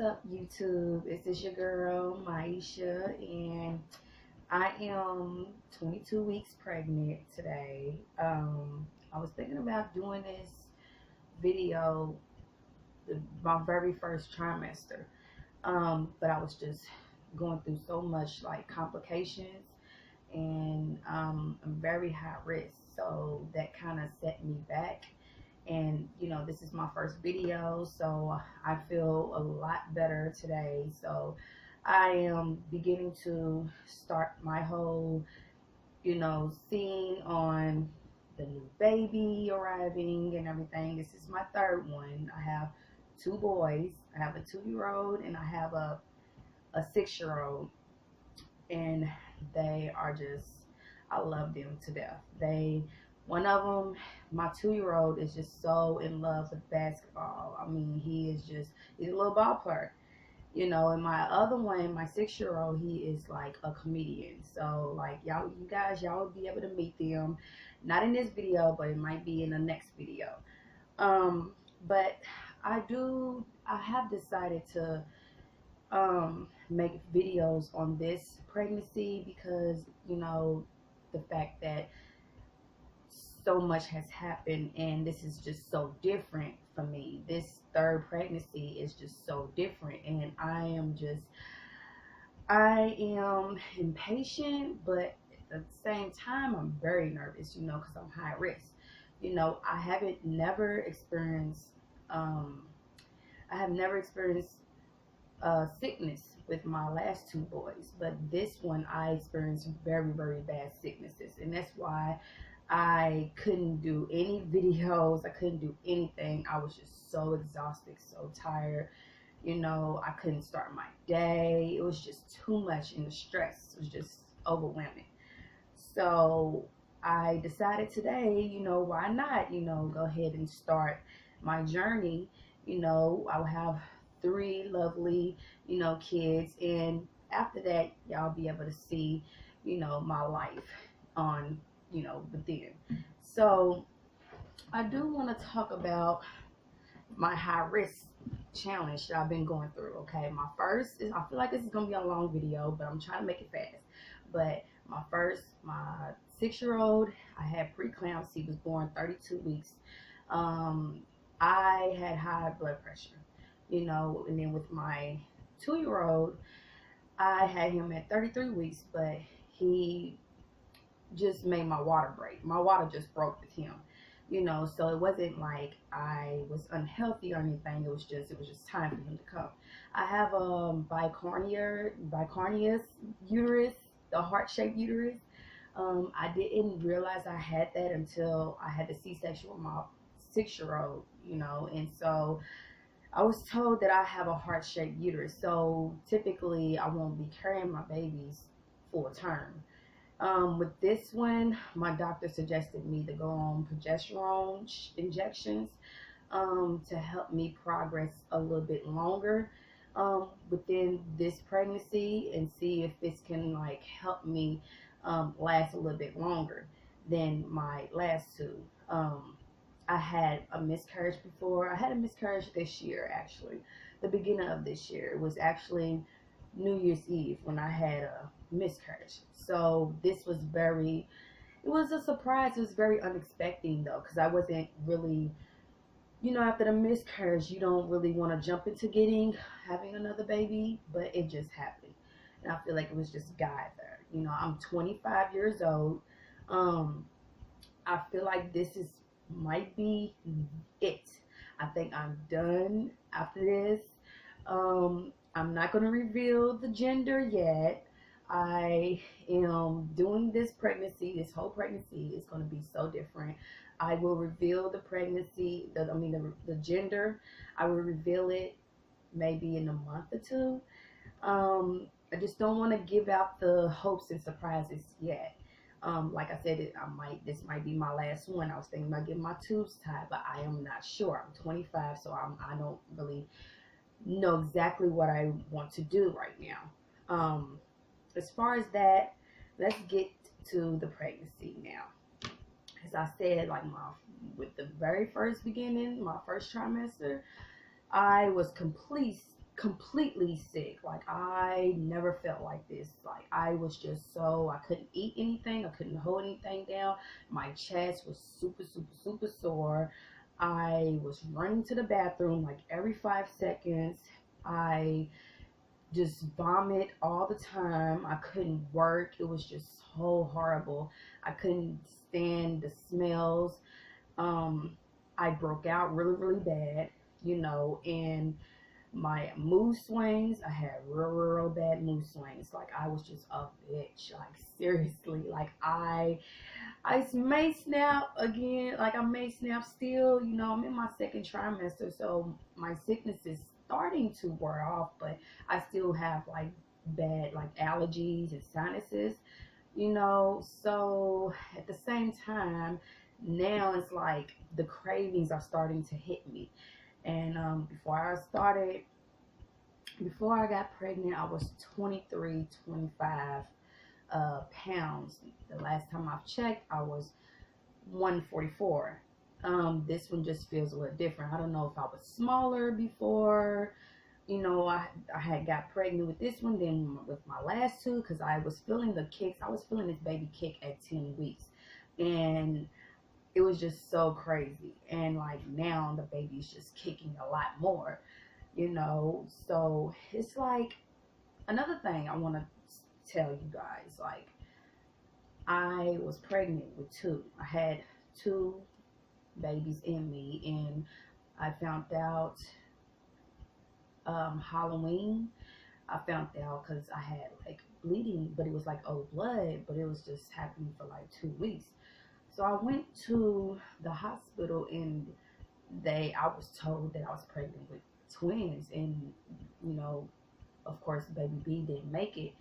up, YouTube? This is your girl, Maisha, and I am 22 weeks pregnant today. I was thinking about doing this video my very first trimester, but I was just going through so much like complications, and I'm very high risk, so that kind of set me back. And this is my first video, so I feel a lot better today. So I am beginning to start my whole scene on the new baby arriving and everything. This is my third one. I have two boys. I have a 2-year-old and I have a 6-year-old, and they are just, I love them to death. One of them, my 2-year-old, is just so in love with basketball. I mean, he's a little ball player, and my other one, my 6-year-old, he is like a comedian. So like y'all will be able to meet them, not in this video, but it might be in the next video. But I have decided to make videos on this pregnancy because the fact that so much has happened, and this is just so different for me. This third pregnancy is just so different, and I am impatient, but at the same time I'm very nervous, because I'm high risk. I haven't never experienced I have never experienced sickness with my last two boys, but this one I experienced very, very bad sicknesses, and that's why I couldn't do any videos. I couldn't do anything. I was just so exhausted, so tired. I couldn't start my day. It was just too much, and the stress was just overwhelming. So I decided today, why not, go ahead and start my journey. I'll have 3 lovely, kids, and after that, y'all be able to see, my life on, within. So I do want to talk about my high risk challenge that I've been going through. Okay, my first is, I feel like this is gonna be a long video, but I'm trying to make it fast. But my 6-year-old, I had preeclampsia. He was born 32 weeks. I had high blood pressure, and then with my 2-year-old, I had him at 33 weeks, but he just made my water break. My water just broke with him, so it wasn't like I was unhealthy or anything. It was just time for him to come. I have a bicornuous uterus, the heart-shaped uterus. I didn't realize I had that until I had the C-section with my 6-year-old, and so I was told that I have a heart-shaped uterus, so typically I won't be carrying my babies full term. With this one, my doctor suggested me to go on progesterone injections to help me progress a little bit longer within this pregnancy, and see if this can like help me last a little bit longer than my last two. I had a miscarriage before. I had a miscarriage this year, actually. The beginning of this year. It was actually New Year's Eve when I had a miscarriage. So this was it was a surprise. It was very unexpected though, because I wasn't really, after the miscarriage, you don't really want to jump into having another baby, but it just happened. And I feel like it was just God there. I'm 25 years old. I feel like this might be it. I think I'm done after this. I'm not going to reveal the gender yet. I am doing this whole pregnancy is going to be so different. I will reveal the pregnancy, the gender. I will reveal it maybe in a month or two. I just don't want to give out the hopes and surprises yet. Like I said, this might be my last one. I was thinking about getting my tubes tied, but I am not sure. I'm 25, so I don't really know exactly what I want to do right now. As far as that, let's get to the pregnancy now. As I said, like with the very first beginning, my first trimester, I was complete completely sick. Like I never felt like this. Like I was just so, I couldn't eat anything, I couldn't hold anything down. My chest was super super super sore. I was running to the bathroom like every 5 seconds. I just vomit all the time. I couldn't work. It was just so horrible. I couldn't stand the smells. um I broke out really really bad, and my mood swings, I had real bad mood swings. Like I was just a bitch. Like seriously. Like I may snap again. Like I may snap still. I'm in my second trimester, so my sickness is starting to wear off, but I still have like bad like allergies and sinuses. So at the same time, now it's like the cravings are starting to hit me. And before I got pregnant, I was 23, 25 pounds. The last time I've checked, I was 144. This one just feels a little different. I don't know if I was smaller before. I had got pregnant with this one, then with my last two, because I was feeling the kicks. I was feeling this baby kick at 10 weeks. And it was just so crazy. And like now the baby's just kicking a lot more. So it's like another thing I want to tell you guys. Like I was pregnant with two. I had two babies in me, and I found out Halloween. I found out because I had like bleeding, but it was like old blood, but it was just happening for like 2 weeks. So I went to the hospital, and I was told that I was pregnant with twins, and you know, of course, baby B didn't make it.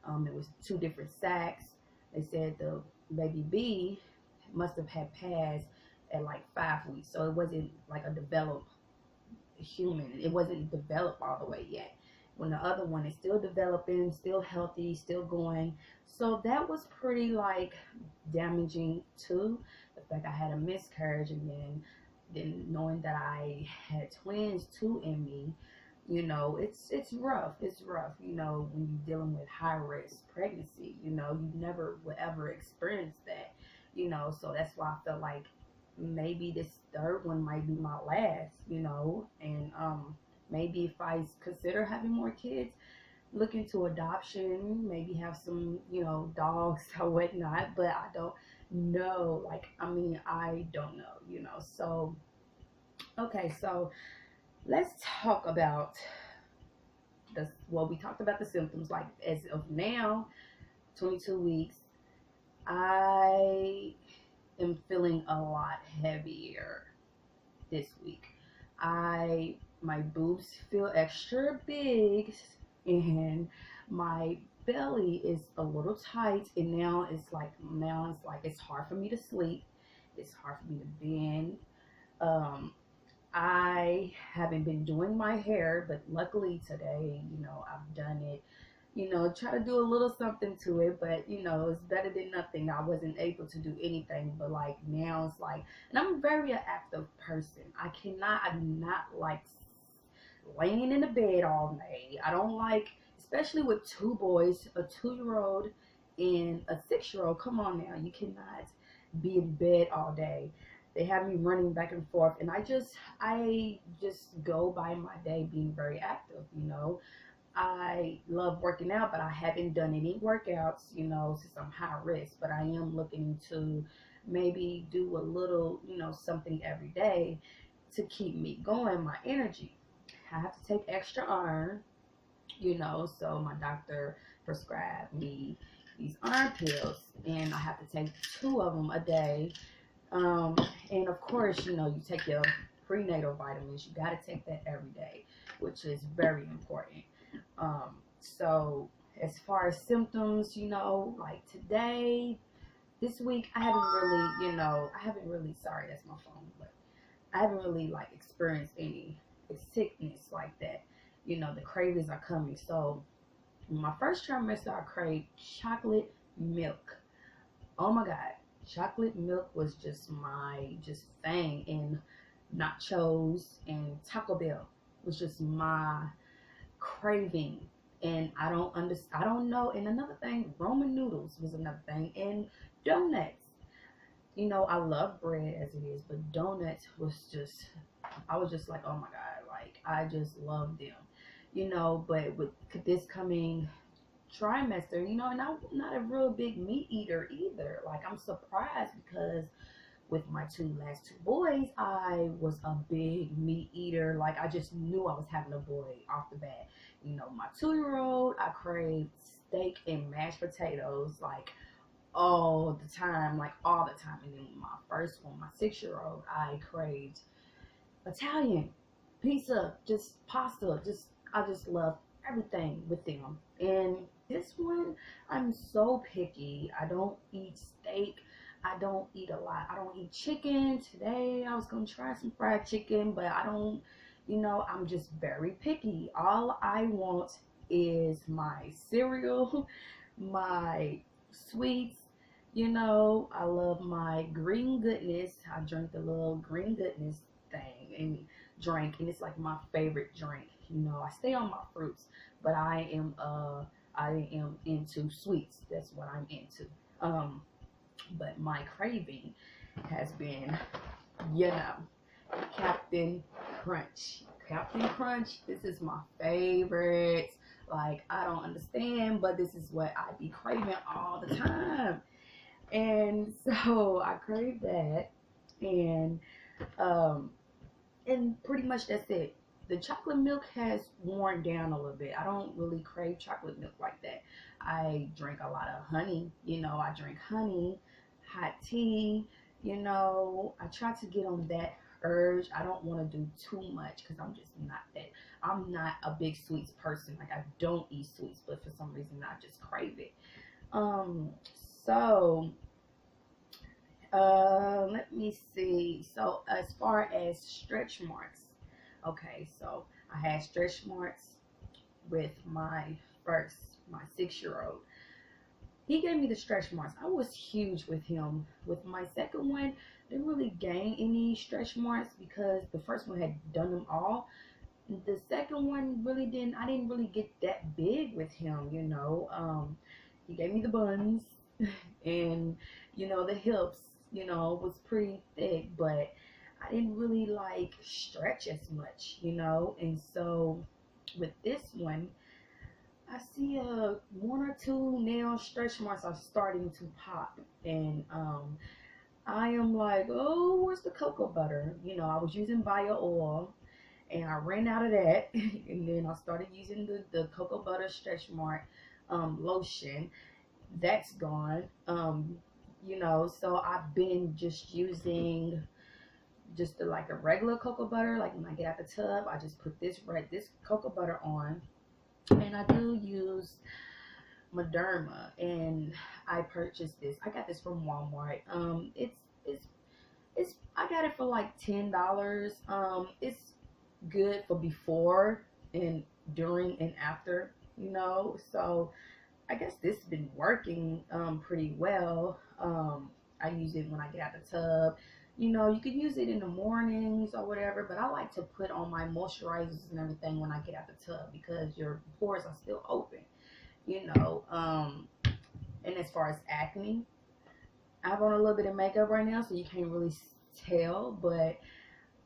It was two different sacks. They said the baby B must have had passed at like 5 weeks, so it wasn't like a developed human. It wasn't developed all the way yet. When the other one is still developing, still healthy, still going. So that was pretty like damaging too. The fact I had a miscarriage, and then knowing that I had twins too in me, it's rough. It's rough, when you're dealing with high risk pregnancy. You never would ever experience that. So that's why I felt like maybe this third one might be my last, and maybe if I consider having more kids, look into adoption, maybe have some, dogs or whatnot, but I don't know. Like, I mean, I don't know, So, okay, so let's talk about we talked about the symptoms. Like, as of now, 22 weeks, I am feeling a lot heavier this week. My boobs feel extra big, and my belly is a little tight, and now it's like it's hard for me to sleep. It's hard for me to bend. Um, I haven't been doing my hair, but luckily today, I've done it. Try to do a little something to it, but it's better than nothing. I wasn't able to do anything, but like now it's like, and I'm a very active person. I do not like laying in the bed all day. I don't like, especially with two boys, a 2-year-old and a 6-year-old. Come on now, you cannot be in bed all day. They have me running back and forth, and I just go by my day being very active. I love working out, but I haven't done any workouts, since I'm high risk. But I am looking to maybe do a little, something every day to keep me going, my energy. I have to take extra iron, so my doctor prescribed me these iron pills, and I have to take 2 of them a day. Um, and of course, you take your prenatal vitamins. You got to take that every day, which is very important. So as far as symptoms, like today, this week, sorry, that's my phone, but I haven't really like experienced any sickness like that. The cravings are coming. So in my first trimester, I craved chocolate milk. Oh my God. Chocolate milk was just my thing, and nachos and Taco Bell was just my craving, and I don't know. And another thing, Roman noodles was another thing, and donuts. You know, I love bread as it is, but donuts was just, I was just like, oh my God, like I just love them, you know. But with this coming trimester, you know, and I'm not a real big meat eater either. Like I'm surprised because with my last two boys, I was a big meat eater. Like I just knew I was having a boy off the bat. You know, my 2 year old, I craved steak and mashed potatoes like all the time, like all the time. And then my first one, my 6 year old, I craved Italian, pizza, just pasta, just I just love everything with them. And this one, I'm so picky. I don't eat steak. I don't eat a lot. I don't eat chicken. Today I was gonna try some fried chicken, but I don't, you know, I'm just very picky. All I want is my cereal, my sweets. You know, I love my green goodness. I drink the little green goodness thing and drink, and it's like my favorite drink. You know, I stay on my fruits, but I am into sweets. That's what I'm into. But my craving has been, you know, Captain Crunch. Captain Crunch, this is my favorite. Like, I don't understand, but this is what I be craving all the time. And so I crave that. And um pretty much that's it. The chocolate milk has worn down a little bit. I don't really crave chocolate milk like that. I drink a lot of honey. You know, I drink honey, hot tea. You know, I try to get on that urge. I don't want to do too much because I'm just not that. I'm not a big sweets person. Like I don't eat sweets, but for some reason I just crave it. Um, so let me see. So as far as stretch marks, okay, so I had stretch marks with my 6 year old. He gave me the stretch marks. I was huge with him. With my second one, didn't really gain any stretch marks because the first one had done them all. The second one really didn't. I didn't really get that big with him, you know. He gave me the buns, and you know the hips, you know, was pretty thick, but I didn't really like stretch as much, you know. And so with this one, I see one or two nail stretch marks are starting to pop, and I am like, oh, where's the cocoa butter? You know, I was using bio oil and I ran out of that, and then I started using the cocoa butter stretch mark lotion. That's gone. You know, so I've been just using just like a regular cocoa butter. Like when I get out the tub, I just put this cocoa butter on, and I do use Moderna, and I purchased this. I got this from Walmart. It's I got it for like $10. It's good for before and during and after, you know. So I guess this has been working pretty well. I use it when I get out the tub. You know, you can use it in the mornings or whatever, but I like to put on my moisturizers and everything when I get out the tub because your pores are still open, you know. And as far as acne, I have on a little bit of makeup right now, so you can't really tell, but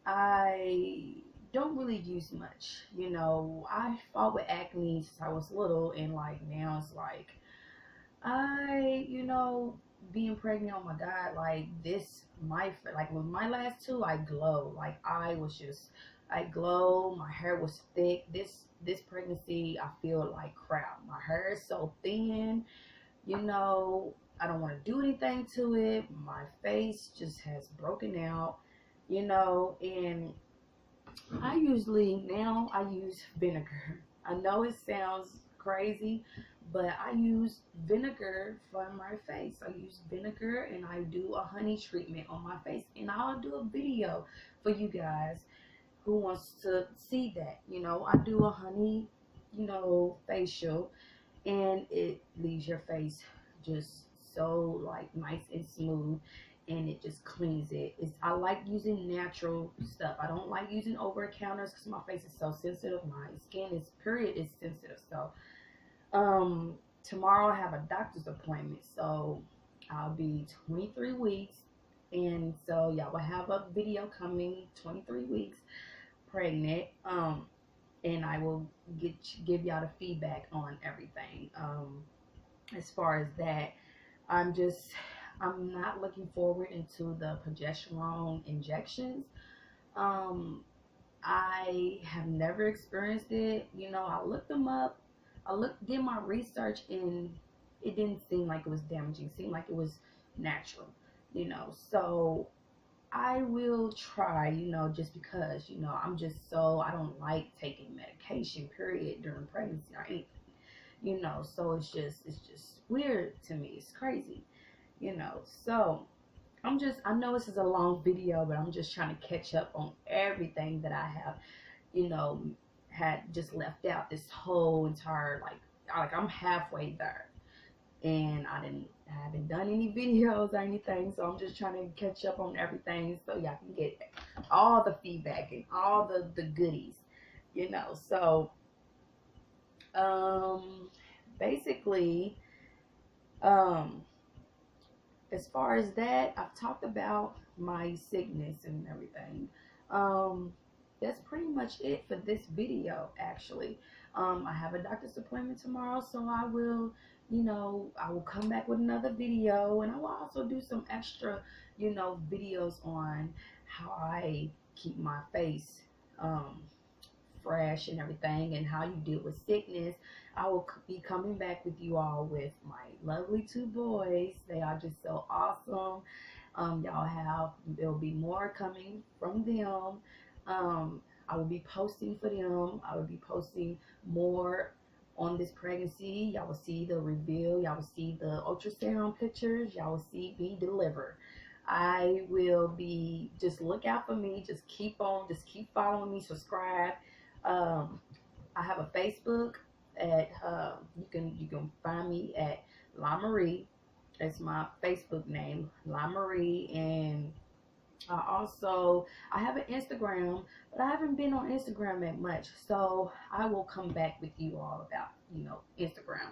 I don't really use much. You know, I fought with acne since I was little, and like now it's like you know, being pregnant. Oh my God, like this, like with my last two, I glow. Like I glow. My hair was thick. This pregnancy, I feel like crap. My hair is so thin. You know, I don't want to do anything to it. My face just has broken out. You know, and I use vinegar. I know it sounds crazy, but I use vinegar for my face. I use vinegar and I do a honey treatment on my face, and I'll do a video for you guys who wants to see that. You know, I do a honey, you know, facial, and it leaves your face just so like nice and smooth. and it just cleans it. I like using natural stuff. I don't like using over counters because my face is so sensitive. My skin is period is sensitive. So tomorrow I have a doctor's appointment, so I'll be 23 weeks, and so y'all will have a video coming 23 weeks pregnant. And I will give y'all the feedback on everything. As far as that, I'm not looking forward into the progesterone injections. Um, I have never experienced it. You know, I looked them up. Did my research, and it didn't seem like it was damaging. It seemed like it was natural. You know, so I will try. You know, just because I don't like taking medication. Period during pregnancy or anything. You know, so it's just weird to me. It's crazy. You know, so I know this is a long video, but I'm just trying to catch up on everything that I have, you know, had just left out this whole entire, like I'm halfway there, and I haven't done any videos or anything, so I'm just trying to catch up on everything so y'all can get all the feedback and all the goodies, you know. So, basically, um, as far as that, I've talked about my sickness and everything. Um, that's pretty much it for this video, actually. I have a doctor's appointment tomorrow, so I will come back with another video, and I will also do some extra, videos on how I keep my face, fresh and everything, and how you deal with sickness. I will be coming back with you all with my lovely two boys. They are just so awesome. There'll be more coming from them. I will be posting for them. I will be posting more on this pregnancy. Y'all will see the reveal. Y'all will see the ultrasound pictures. Y'all will see me deliver. I will be, just look out for me. Just keep following me. Subscribe. I have a Facebook at you can find me at La Marie. That's my Facebook name, La Marie. And I have an Instagram, but I haven't been on Instagram that much, so I will come back with you all about Instagram.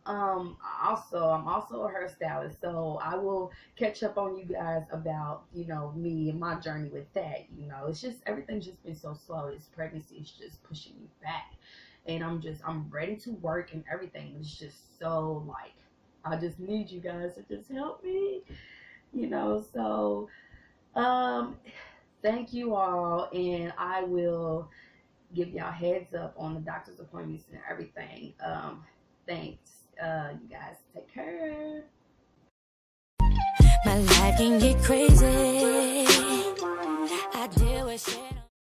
I'm also a hairstylist, so I will catch up on you guys about me and my journey with that. It's just, everything's just been so slow. This pregnancy is just pushing me back, and I'm ready to work and everything. It's just so, like, I just need you guys to just help me, so thank you all, and I will give y'all heads up on the doctor's appointments and everything. Thanks. You guys take care. My life can get crazy. I deal with shit.